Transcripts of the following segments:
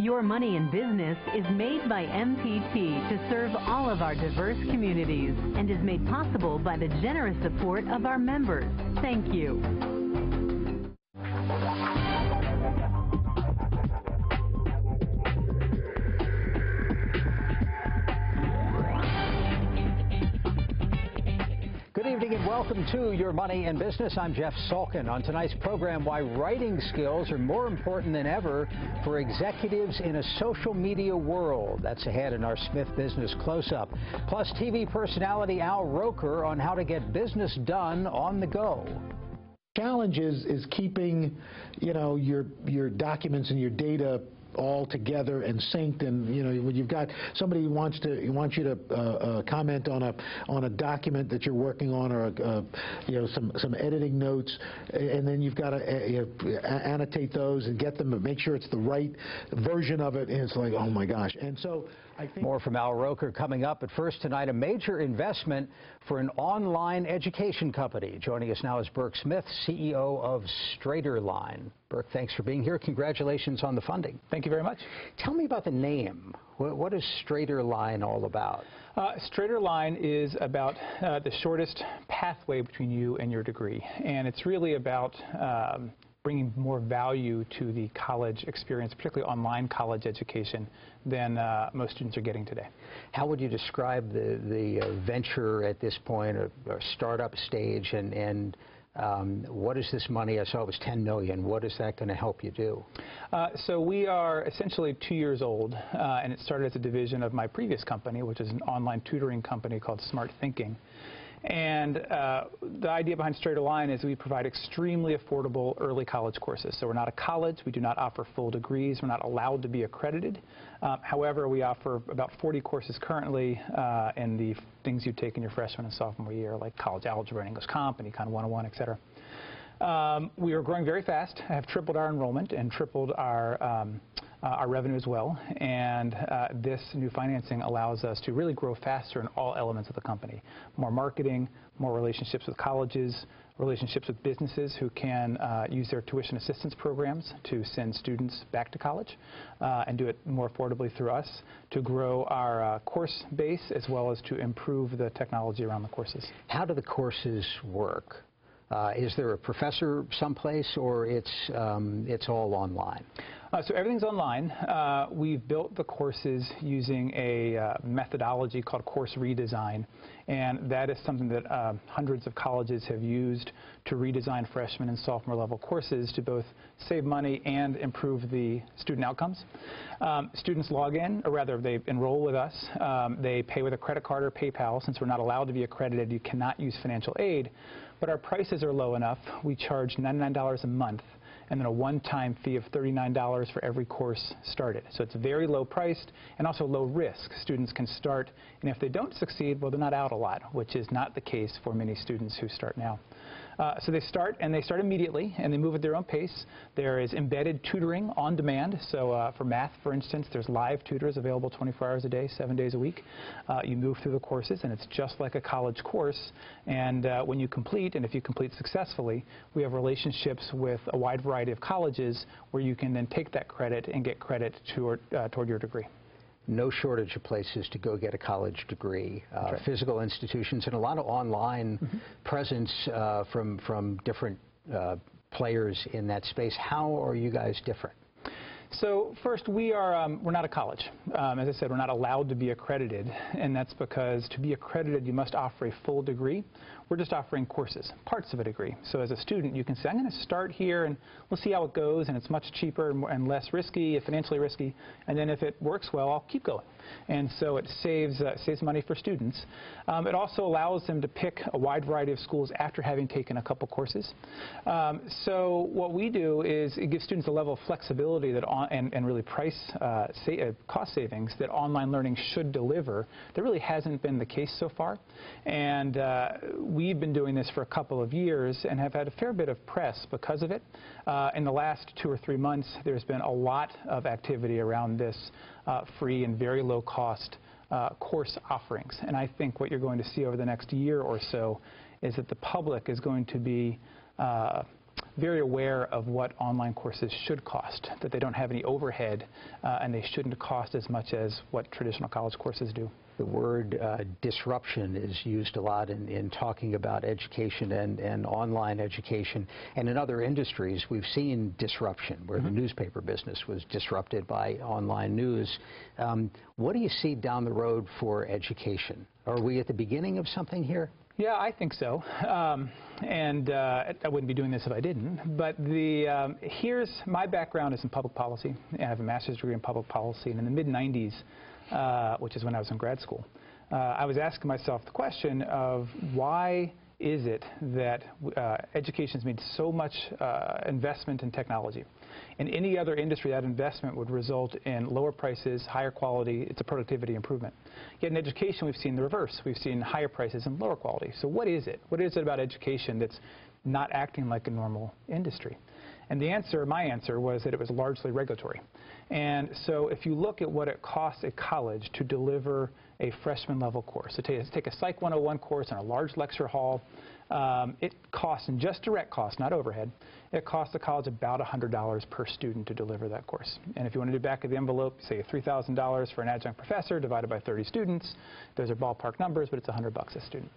Your Money in Business is made by MPT to serve all of our diverse communities and is made possible by the generous support of our members. Thank you. Good evening and welcome to Your Money in Business. I'm Jeff Salkin. On tonight's program, why writing skills are more important than ever for executives in a social media world. That's ahead in our Smith Business Close-Up. Plus, TV personality Al Roker on how to get business done on the go. Challenge is keeping, your documents and your data all together and synced, and when you've got somebody who wants you to comment on a document that you're working on, or some editing notes, and then you've got to annotate those and get them and make sure it's the right version of it, and it's like, oh my gosh. And so I think more from Al Roker coming up. But first tonight, a major investment for an online education company. Joining us now is Burke Smith, CEO of StraighterLine. Burke, thanks for being here. Congratulations on the funding. Thank you very much. Tell me about the name. What is StraighterLine all about? StraighterLine is about the shortest pathway between you and your degree. And it's really about bringing more value to the college experience, particularly online college education, than most students are getting today. How would you describe the venture at this point, or startup stage, and what is this money? I saw it was $10 million. What is that going to help you do? So we are essentially 2 years old, and it started as a division of my previous company, which is an online tutoring company called Smart Thinking. And the idea behind StraighterLine is we provide extremely affordable early college courses. So we're not a college. We do not offer full degrees. We're not allowed to be accredited. However, we offer about 40 courses currently in the things you take in your freshman and sophomore year, like college algebra and English comp and Econ 101, et cetera. We are growing very fast. I have tripled our enrollment and tripled our revenue as well, and this new financing allows us to really grow faster in all elements of the company. More marketing, more relationships with colleges, relationships with businesses who can use their tuition assistance programs to send students back to college and do it more affordably through us, to grow our course base as well as to improve the technology around the courses. How do the courses work? Is there a professor someplace, or it's all online? So everything's online. We've built the courses using a methodology called course redesign, and that is something that hundreds of colleges have used to redesign freshman and sophomore level courses to both save money and improve the student outcomes. Students log in, or rather they enroll with us. They pay with a credit card or PayPal. Since we're not allowed to be accredited, you cannot use financial aid, but our prices are low enough. We charge $99 a month, and then a one-time fee of $39 for every course started. So it's very low priced and also low risk. Students can start, and if they don't succeed, well, they're not out a lot, which is not the case for many students who start now. So they start immediately, and they move at their own pace. There is embedded tutoring on demand. So for math, for instance, there's live tutors available 24 hours a day, 7 days a week. You move through the courses, and it's just like a college course. And when you complete, and if you complete successfully, we have relationships with a wide variety of colleges where you can then take that credit and get credit toward your degree. No shortage of places to go get a college degree, right. Physical institutions, and a lot of online presence from different players in that space. How are you guys different? So first, we're not a college. As I said, we're not allowed to be accredited, and that's because to be accredited, you must offer a full degree. We're just offering courses, parts of a degree. So as a student, you can say, I'm going to start here, and we'll see how it goes, and it's much cheaper and less risky, financially risky, and then if it works well, I'll keep going. And so it saves money for students. It also allows them to pick a wide variety of schools after having taken a couple courses. So what we do is it gives students a level of flexibility that and really cost savings that online learning should deliver. That really hasn't been the case so far. And we've been doing this for a couple of years and have had a fair bit of press because of it. In the last 2 or 3 months, there's been a lot of activity around this free and very low-cost course offerings. And I think what you're going to see over the next year or so is that the public is going to be very aware of what online courses should cost, that they don't have any overhead and they shouldn't cost as much as what traditional college courses do. The word disruption is used a lot in talking about education and online education. And in other industries, we've seen disruption, where the newspaper business was disrupted by online news. What do you see down the road for education? Are we at the beginning of something here? Yeah, I think so. I wouldn't be doing this if I didn't. But here's my background is in public policy. I have a master's degree in public policy. And in the mid-90s, which is when I was in grad school, I was asking myself the question of why is it that education has made so much investment in technology? In any other industry, that investment would result in lower prices, higher quality. It's a productivity improvement. Yet in education, we've seen the reverse. We've seen higher prices and lower quality. So what is it? What is it about education that's not acting like a normal industry? And my answer was that it was largely regulatory. And so if you look at what it costs a college to deliver a freshman level course, so take a Psych 101 course in a large lecture hall, it costs, in just direct costs, not overhead, it costs the college about $100 per student to deliver that course. And if you want to do back of the envelope, say $3,000 for an adjunct professor divided by 30 students, those are ballpark numbers, but it's $100 a student.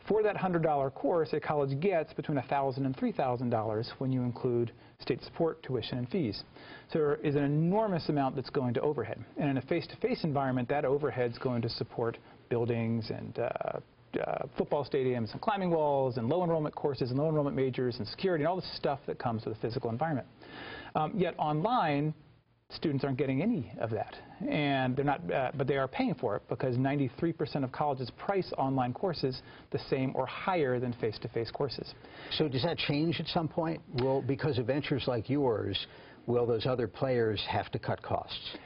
For that $100 course, a college gets between $1,000 and $3,000 when you include state support, tuition, and fees. So there is an enormous amount that's going to overhead. And in a face-to-face environment, that overhead is going to support buildings and football stadiums and climbing walls and low enrollment courses and low enrollment majors and security and all the stuff that comes with a physical environment. Yet online, students aren't getting any of that, and they're not, but they are paying for it because 93% of colleges price online courses the same or higher than face-to-face courses. So does that change at some point? Because of ventures like yours, will those other players have to cut costs?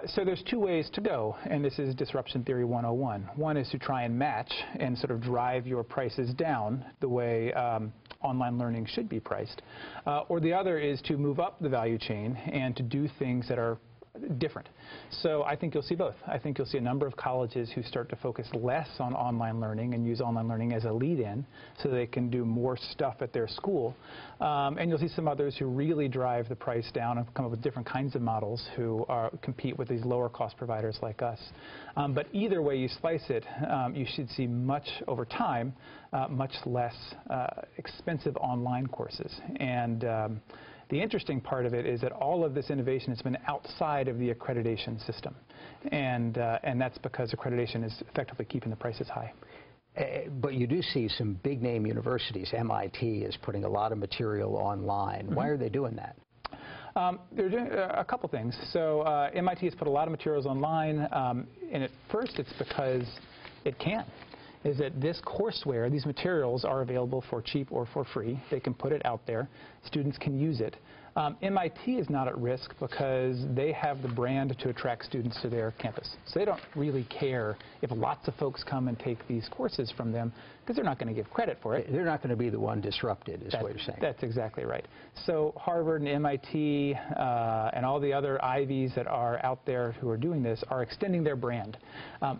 So there's two ways to go, and this is disruption theory 101. One is to try and match and sort of drive your prices down the way online learning should be priced. Or the other is to move up the value chain and to do things that are different. So I think you'll see both. I think you'll see a number of colleges who start to focus less on online learning and use online learning as a lead-in so they can do more stuff at their school. And you'll see some others who really drive the price down and come up with different kinds of models who compete with these lower cost providers like us. But either way you slice it, you should see much over time, much less expensive online courses. And the interesting part of it is that all of this innovation has been outside of the accreditation system. And that's because accreditation is effectively keeping the prices high. But you do see some big-name universities. MIT is putting a lot of material online. Why are they doing that? They're doing a couple things. So MIT has put a lot of materials online. And at first, it's because it can. Is that this courseware, these materials are available for cheap or for free. They can put it out there. Students can use it. MIT is not at risk because they have the brand to attract students to their campus. So they don't really care if lots of folks come and take these courses from them because they're not going to give credit for it. They're not going to be the one disrupted, is what you're saying. That's exactly right. So Harvard and MIT and all the other Ivies that are out there who are doing this are extending their brand.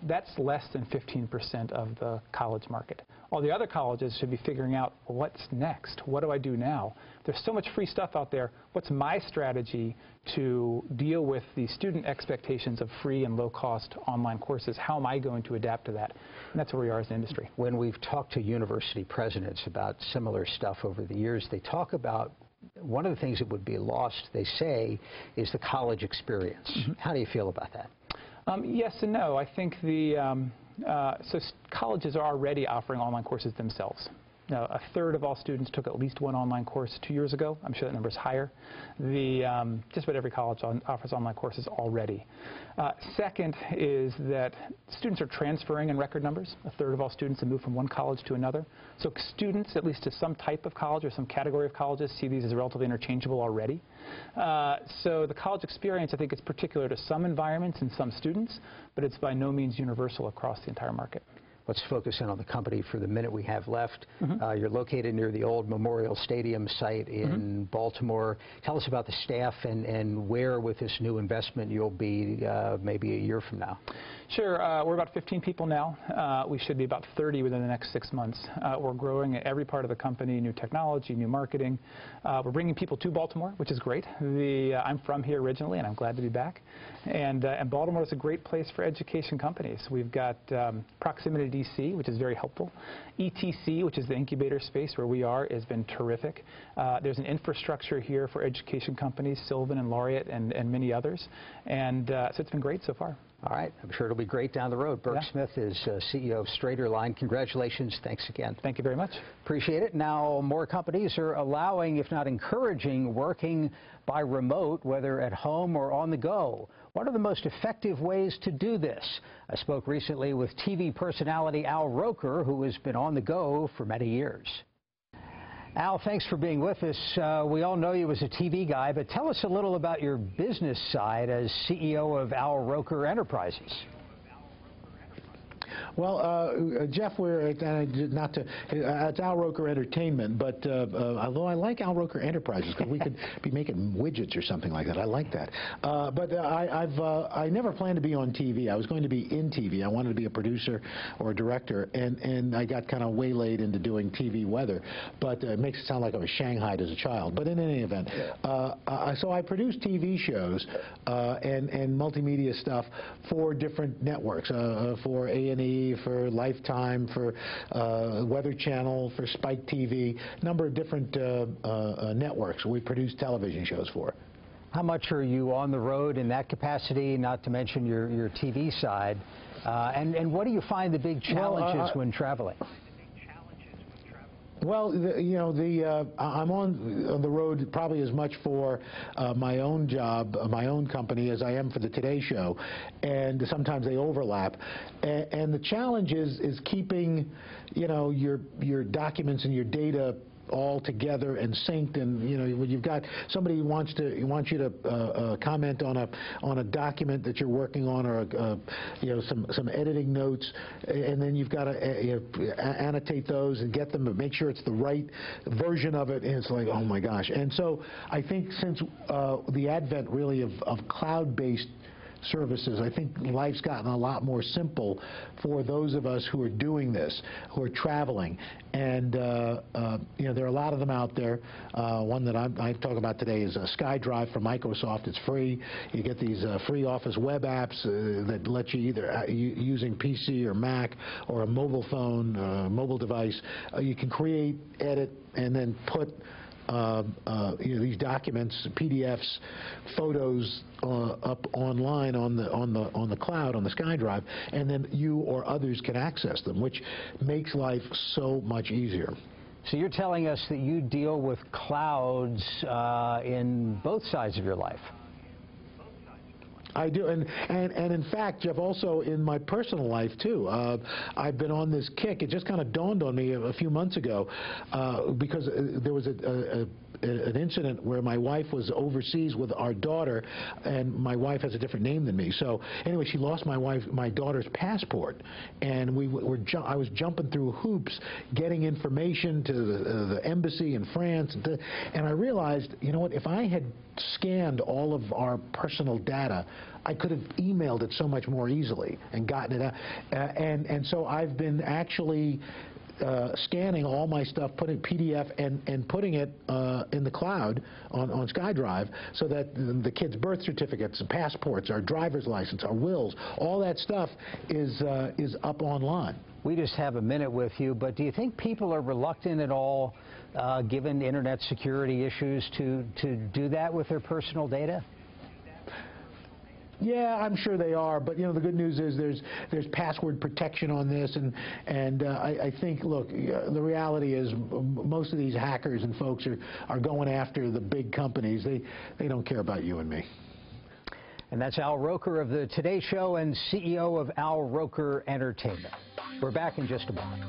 That's less than 15% of the college market. All the other colleges should be figuring out, well, what's next? What do I do now? There's so much free stuff out there. What's my strategy to deal with the student expectations of free and low-cost online courses? How am I going to adapt to that? And that's where we are as an industry. When we've talked to university presidents about similar stuff over the years, they talk about one of the things that would be lost, they say, is the college experience. How do you feel about that? Yes and no. I think so colleges are already offering online courses themselves. Now, a third of all students took at least one online course 2 years ago. I'm sure that number is higher. Just about every college offers online courses already. Second is that students are transferring in record numbers. A third of all students have moved from one college to another. So students, at least to some type of college or some category of colleges, see these as relatively interchangeable already. So the college experience, I think, is particular to some environments and some students, but it's by no means universal across the entire market. let's focus in on the company for the minute we have left. You're located near the old Memorial Stadium site in Baltimore. Tell us about the staff and where, with this new investment, you'll be maybe a year from now. Sure. We're about 15 people now. We should be about 30 within the next 6 months. We're growing at every part of the company, new technology, new marketing. We're bringing people to Baltimore, which is great. I'm from here originally, and I'm glad to be back. And Baltimore is a great place for education companies. We've got proximity to DC, which is very helpful. ETC, which is the incubator space where we are, has been terrific. There's an infrastructure here for education companies, Sylvan and Laureate and many others. And so it's been great so far. All right. I'm sure it'll be great down the road. Burke Smith is CEO of StraighterLine. Congratulations. Thanks again. Thank you very much. Appreciate it. Now, more companies are allowing, if not encouraging, working by remote, whether at home or on the go. What are the most effective ways to do this? I spoke recently with TV personality Al Roker, who has been on the go for many years. Al, thanks for being with us. We all know you as a TV guy, but tell us a little about your business side as CEO of Al Roker Enterprises. Well, Jeff, it's Al Roker Entertainment, but although I like Al Roker Enterprises, because we could be making widgets or something like that. I like that. But I never planned to be on TV. I was going to be in TV. I wanted to be a producer or a director, and I got kind of waylaid into doing TV weather. But it makes it sound like I was shanghaied as a child. But in any event, so I produced TV shows and multimedia stuff for different networks, for A&E, for Lifetime, for Weather Channel, for Spike TV, a number of different networks we produce television shows for. How much are you on the road in that capacity, not to mention your TV side? And what do you find the big challenges when traveling? Well, I'm on the road probably as much for my own job, my own company, as I am for the Today Show, and sometimes they overlap. And the challenge is keeping, your documents and your data all together and synced, and when you've got somebody who wants you to comment on a document that you're working on, or some editing notes, and then you've got to annotate those and get them to make sure it's the right version of it, and it's like, oh my gosh. And so I think since the advent really of cloud-based services, I think life's gotten a lot more simple for those of us who are doing this, who are traveling. And there are a lot of them out there. One that I talk about today is SkyDrive from Microsoft. It's free. You get these free Office web apps that let you either using PC or Mac or a mobile phone, mobile device. You can create, edit, and then put these documents, PDFs, photos up online on the cloud, on the SkyDrive, and then you or others can access them, which makes life so much easier. So you're telling us that you deal with clouds in both sides of your life. I do, and in fact, Jeff, also in my personal life too. I've been on this kick. It just kind of dawned on me a few months ago because there was an incident where my wife was overseas with our daughter, and my wife has a different name than me. So anyway, she lost my daughter's passport, and I was jumping through hoops getting information to the embassy in France, and I realized, you know what, if I had scanned all of our personal data, I could have emailed it so much more easily and gotten it out. And so I've been actually scanning all my stuff, putting PDF and putting it in the cloud on SkyDrive, so that the kids' birth certificates, passports, our driver's license, our wills, all that stuff is up online. We just have a minute with you, but do you think people are reluctant at all, given internet security issues, to do that with their personal data? Yeah, I'm sure they are, but the good news is there's password protection on this, and I think, look, the reality is most of these hackers and folks are going after the big companies. They don't care about you and me. And that's Al Roker of the Today Show and CEO of Al Roker Entertainment. We're back in just a moment.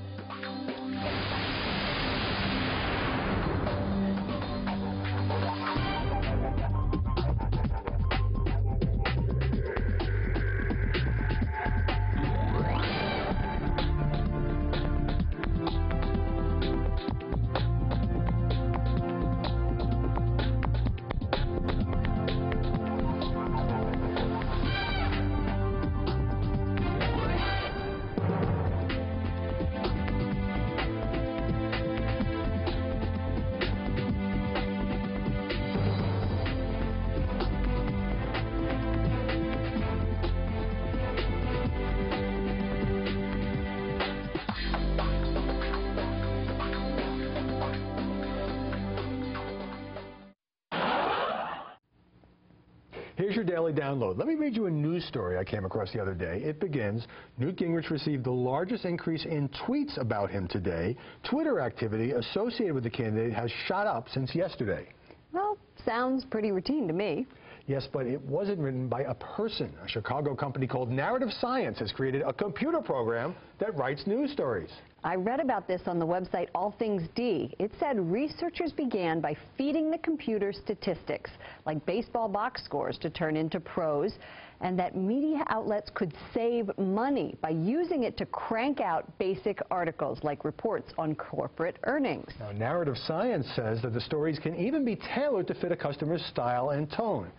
Here's your daily download. Let me read you a news story I came across the other day. It begins, Newt Gingrich received the largest increase in tweets about him today. Twitter activity associated with the candidate has shot up since yesterday. Well, sounds pretty routine to me. Yes, but it wasn't written by a person. A Chicago company called Narrative Science has created a computer program that writes news stories. I read about this on the website All Things D. It said researchers began by feeding the computer statistics, like baseball box scores, to turn into prose, and that media outlets could save money by using it to crank out basic articles, like reports on corporate earnings. Now, Narrative Science says that the stories can even be tailored to fit a customer's style and tone.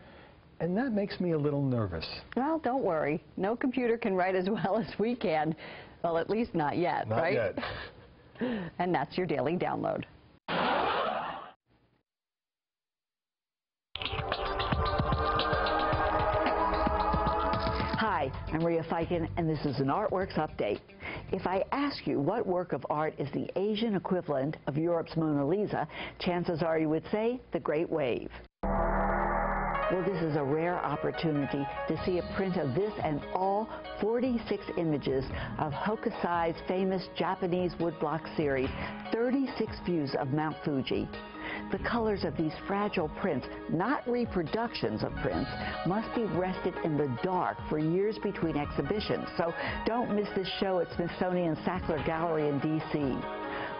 And that makes me a little nervous. Well, don't worry. No computer can write as well as we can. Well, at least not yet, Not right? yet. And that's your daily download. Hi, I'm Maria Feiken, and this is an Artworks Update. If I ask you what work of art is the Asian equivalent of Europe's Mona Lisa, chances are you would say the Great Wave. Well, this is a rare opportunity to see a print of this and all 46 images of Hokusai's famous Japanese woodblock series, 36 views of Mount Fuji. The colors of these fragile prints, not reproductions of prints, must be rested in the dark for years between exhibitions. So don't miss this show at Smithsonian's Sackler Gallery in D.C.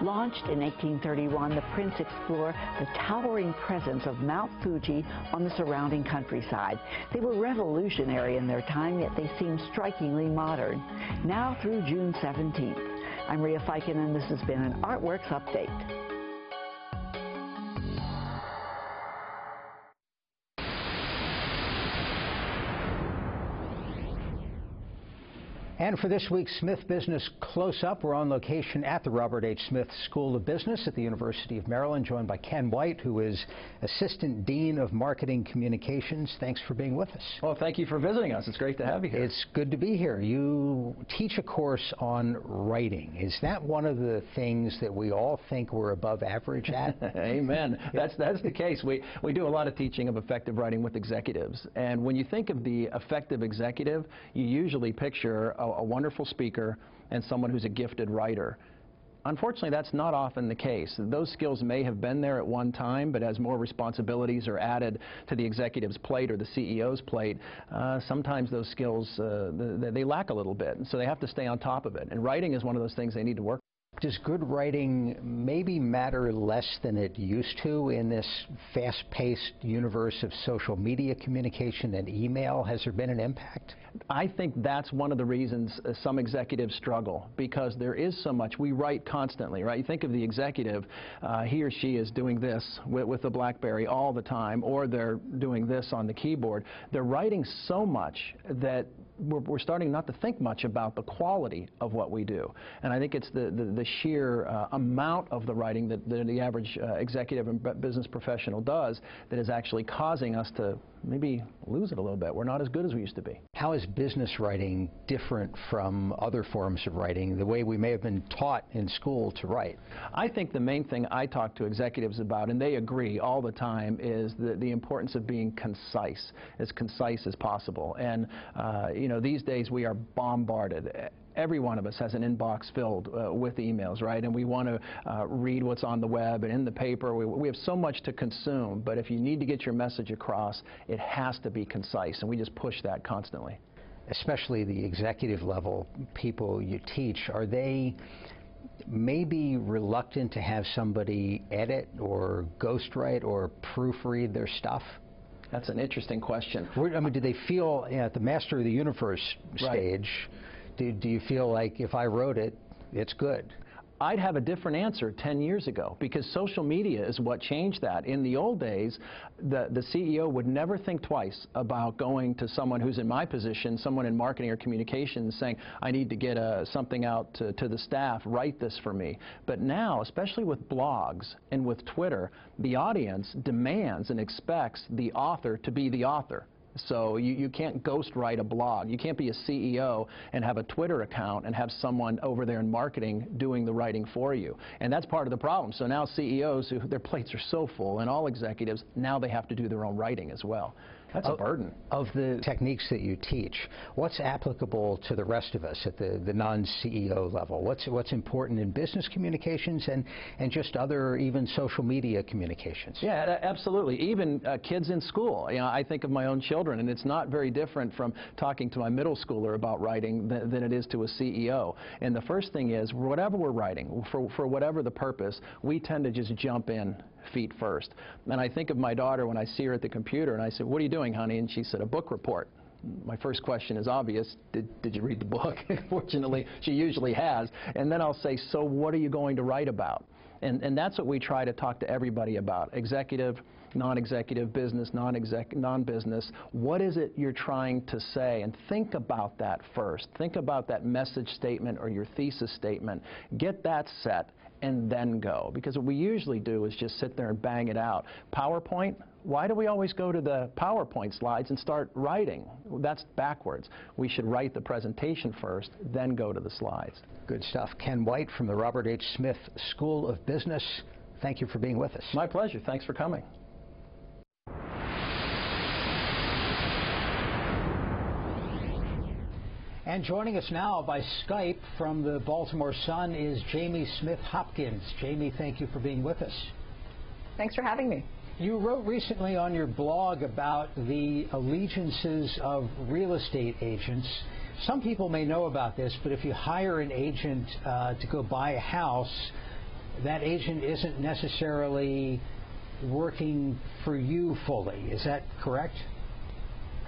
Launched in 1831, the prints explore the towering presence of Mount Fuji on the surrounding countryside. They were revolutionary in their time, yet they seem strikingly modern. Now through June 17th. I'm Maria Feiken, and this has been an Artworks Update. And for this week's Smith Business Close-Up, we're on location at the Robert H. Smith School of Business at the University of Maryland, joined by Ken White, who is Assistant Dean of Marketing Communications. Thanks for being with us. Well, thank you for visiting us. It's great to have you here. It's good to be here. You teach a course on writing. Is that one of the things that we all think we're above average at? Amen. That's the case. We do a lot of teaching of effective writing with executives. And when you think of the effective executive, you usually picture a wonderful speaker and someone who's a gifted writer. Unfortunately, that's not often the case. Those skills may have been there at one time, but as more responsibilities are added to the executive's plate or the CEO's plate, sometimes those skills, they lack a little bit, and so they have to stay on top of it. And writing is one of those things they need to work. Does good writing maybe matter less than it used to in this fast-paced universe of social media communication and email? Has there been an impact? I think that's one of the reasons some executives struggle, because there is so much. We write constantly, right? You think of the executive, he or she is doing this with the BlackBerry all the time, or they're doing this on the keyboard. They're writing so much that we're starting not to think much about the quality of what we do. And I think it's the sheer amount of the writing that the average executive and business professional does that is actually causing us to maybe lose it a little bit. We're not as good as we used to be. How is business writing different from other forms of writing, the way we may have been taught in school to write? I think the main thing I talk to executives about, and they agree all the time, is the importance of being concise as possible. And you know, these days we are bombarded. Every one of us has an inbox filled with emails, right? And we want to read what's on the web and in the paper. We have so much to consume, but if you need to get your message across, it has to be concise, and we just push that constantly. Especially the executive level people you teach, are they maybe reluctant to have somebody edit or ghostwrite or proofread their stuff? That's an interesting question. I mean, do they feel at the Master of the Universe stage, right, do you feel like if I wrote it, it's good? I'd have a different answer 10 years ago, because social media is what changed that. In the old days, the CEO would never think twice about going to someone who's in my position, someone in marketing or communications, saying, I need to get something out to the staff, write this for me. But now, especially with blogs and with Twitter, the audience demands and expects the author to be the author. So you can't ghostwrite a blog. You can't be a CEO and have a Twitter account and have someone over there in marketing doing the writing for you. And that's part of the problem. So now CEOs, their plates are so full, and all executives, now they have to do their own writing as well. That's a burden. Of the techniques that you teach, what's applicable to the rest of us at the non-CEO level? What's important in business communications and just other, even social media communications? Yeah, absolutely. Even kids in school. You know, I think of my own children, and it's not very different from talking to my middle schooler about writing than it is to a CEO. And the first thing is, whatever we're writing, for whatever the purpose, we tend to just jump in feet first. And I think of my daughter when I see her at the computer, and I said, "What are you doing, honey?" And she said, "A book report." My first question is obvious. Did you read the book? Fortunately, she usually has. And then I'll say, "So what are you going to write about?" And that's what we try to talk to everybody about. Executive, non-executive, business, non-business. What is it you're trying to say? And think about that first. Think about that message statement or your thesis statement. Get that set and then go. Because what we usually do is just sit there and bang it out. PowerPoint, why do we always go to the PowerPoint slides and start writing? That's backwards. We should write the presentation first, then go to the slides. Good stuff. Ken White from the Robert H. Smith School of Business, thank you for being with us. My pleasure. Thanks for coming. And joining us now by Skype from the Baltimore Sun is Jamie Smith Hopkins. Jamie, thank you for being with us. Thanks for having me. You wrote recently on your blog about the allegiances of real estate agents. Some people may know about this, but if you hire an agent to go buy a house, that agent isn't necessarily working for you fully. Is that correct?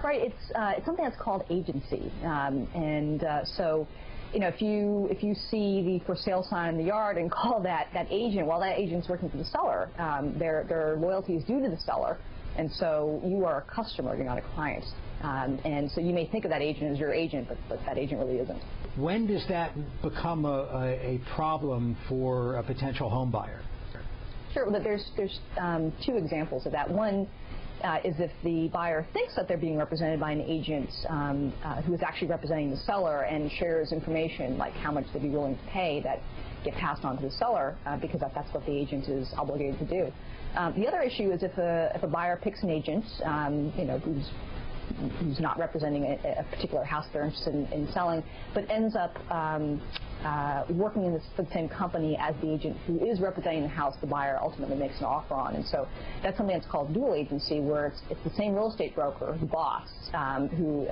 Right. It's something that's called agency, so, you know, if you see the for sale sign in the yard and call that agent, well, that agent's working for the seller. Their loyalty is due to the seller, and so you are a customer. You're not a client, and so you may think of that agent as your agent, but that agent really isn't. When does that become a problem for a potential home buyer? Sure. Well, there's two examples of that. One is if the buyer thinks that they're being represented by an agent who is actually representing the seller and shares information like how much they'd be willing to pay that get passed on to the seller because that's what the agent is obligated to do. The other issue is if a buyer picks an agent, you know, who's not representing a particular house they're interested in selling, but ends up working in the same company as the agent who is representing the house the buyer ultimately makes an offer on. And so that's something that's called dual agency, where it's the same real estate broker, the boss, who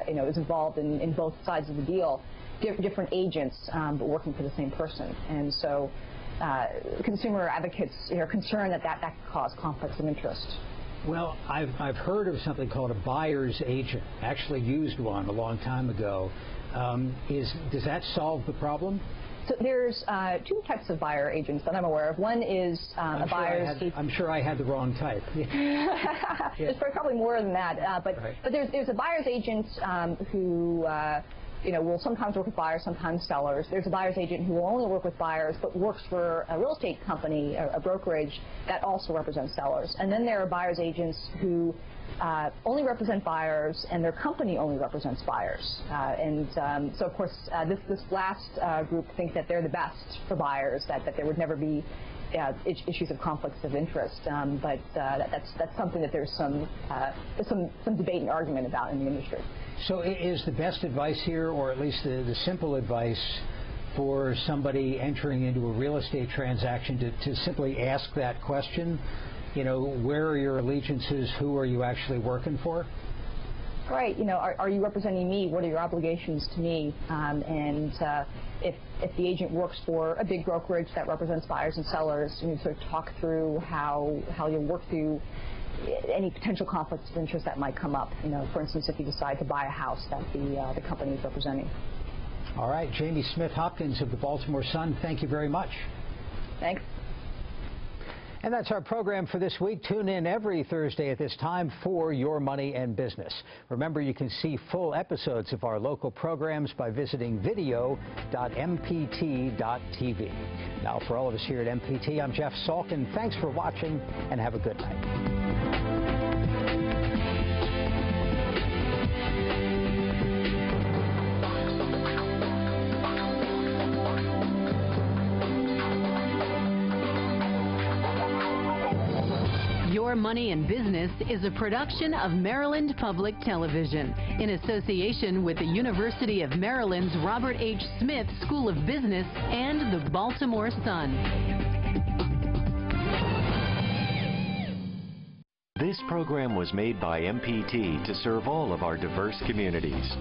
you know, is involved in both sides of the deal, different agents, but working for the same person. And so consumer advocates are concerned that could cause conflicts of interest. Well, I've heard of something called a buyer's agent. Actually used one a long time ago. Does that solve the problem? So there's two types of buyer agents that I'm aware of. One is a buyer's agent. I'm sure I had the wrong type. There's probably more than that. But there's a buyer's agent who you know, will sometimes work with buyers, sometimes sellers. There's a buyer's agent who will only work with buyers but works for a real estate company, a brokerage, that also represents sellers. And then there are buyer's agents who only represent buyers, and their company only represents buyers. So, of course, this last group think that they're the best for buyers, that there would never be issues of conflicts of interest. But that's something that there's some debate and argument about in the industry. So is the best advice here, or at least the simple advice, for somebody entering into a real estate transaction to simply ask that question? You know, where are your allegiances? Who are you actually working for? Right. You know, are you representing me? What are your obligations to me? If the agent works for a big brokerage that represents buyers and sellers, you sort of talk through how you'll work through any potential conflicts of interest that might come up. You know, for instance, if you decide to buy a house that the company is representing. All right, Jamie Smith Hopkins of the Baltimore Sun, thank you very much. Thanks. And that's our program for this week. Tune in every Thursday at this time for Your Money and Business. Remember, you can see full episodes of our local programs by visiting video.mpt.tv. Now, for all of us here at MPT, I'm Jeff Salkin. Thanks for watching, and have a good night. Your Money and Business is a production of Maryland Public Television in association with the University of Maryland's Robert H. Smith School of Business and the Baltimore Sun. This program was made by MPT to serve all of our diverse communities.